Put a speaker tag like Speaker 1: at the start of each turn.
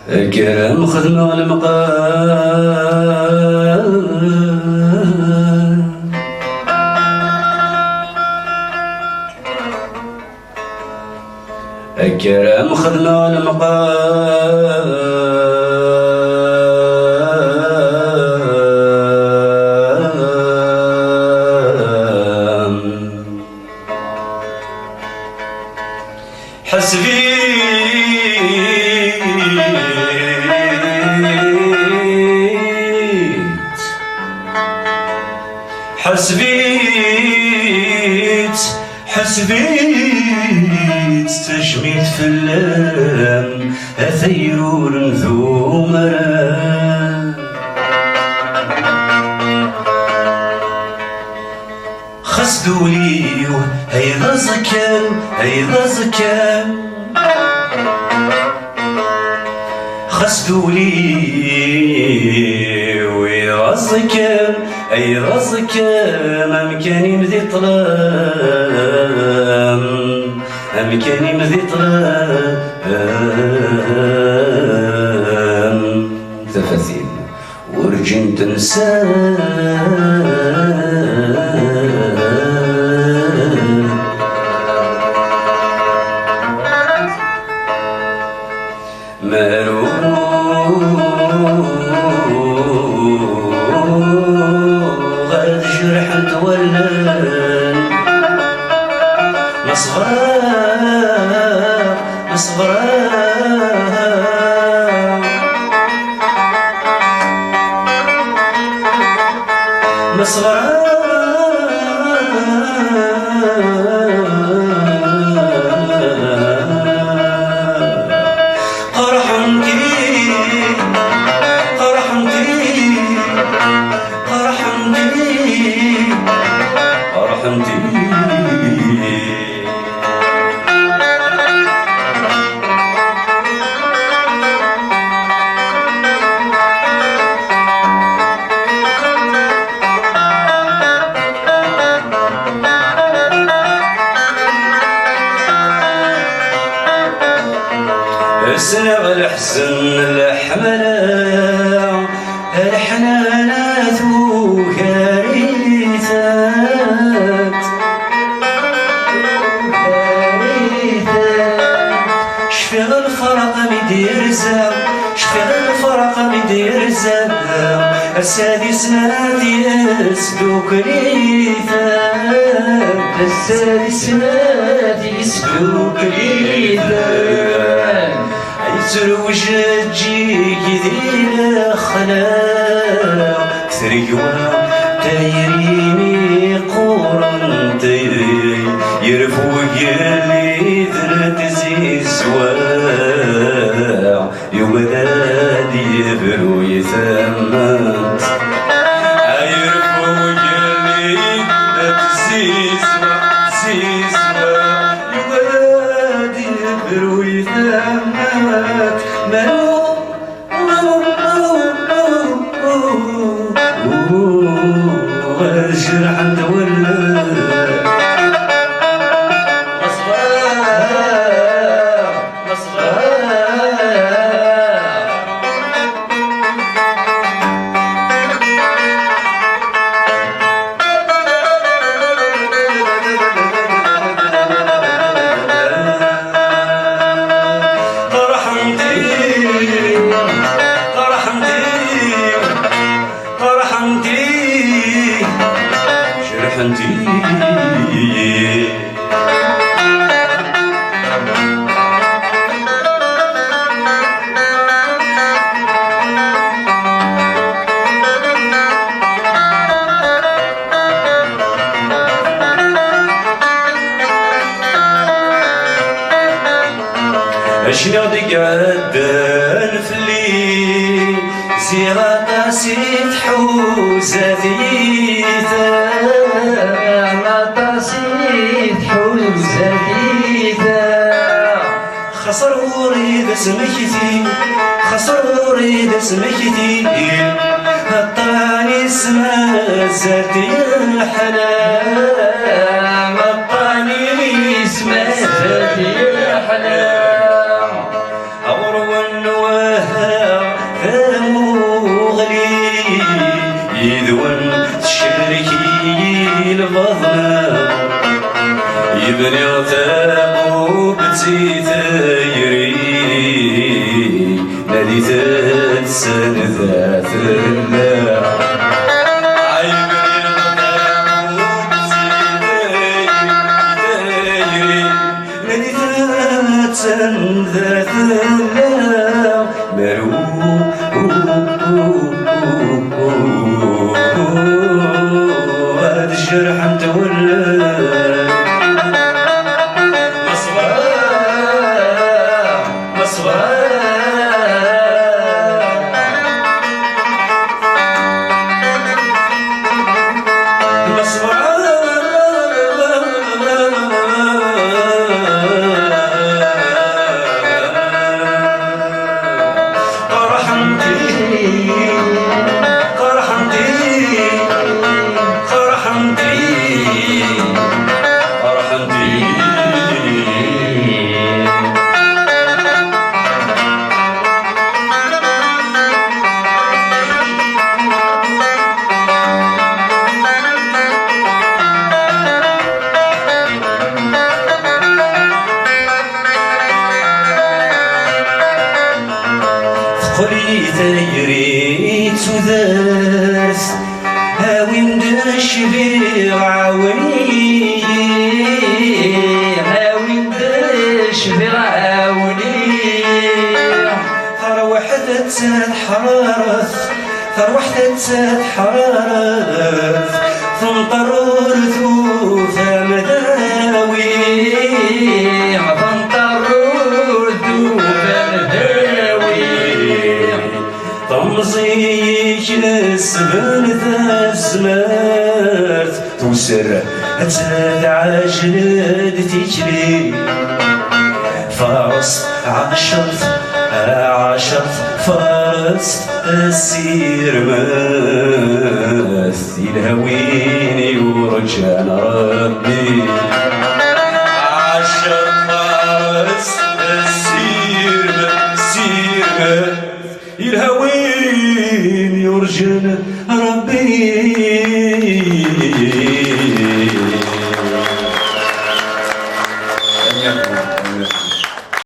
Speaker 1: الكرام خدمة المقام، الكرام خدمة المقام، حسبي حسبيت تجميت فلام أثيرور ذو مرام، خسدولي هيدا زكام هيدا زكام، خسدولي ويا زكام أي رزكام، أمكاني مذي طلام أمكاني مذي طلام، تفاصيل ورجم تنسام، سنغ الحزن الحملة الحنانات وكارثات، شفيغ الفرق مدير زاو شفيغ الفرق مدير زاو، السادس نادي يسدو كريثات، السادس نادي يسدو كريثات، تروج تجيك ذي الأخلاق، ثريوة تايريني قورن تايري يرفوق اللي ذرت زي سواع، يوم ذادي يبرو يثمت يرفوق اللي ذرت زي سواع، يوم ذادي يبرو يثمت، والجرح تولى شنو دقدن فلي زيغة قاسيت حوزة ثيثة، قاسيت حوزة ثيثة، خسر وريد سمكتي خسر وريد سمكتي، الطاني اسمه زرتي الحلام، الطاني اسمه زرتي الحلام، نواها ثرمو غلي يذون تشركي البضنا يبني غثاقو بتزيت يري نادي تتسن ذات الله ذات الله هذا الجرح متولى قولي تيري تدرس هاوي ندش بعاوني هاوي ندش بعاوني تروح تتحرث تروح تتحرث تنطر ثوث مداوي طمزيك للسبن تسمرت توسر تدعجلد تجري فارس عشرت فارس السير ماث الهويني ورجال ربي عشر فارس السير الهوين يرجن ربي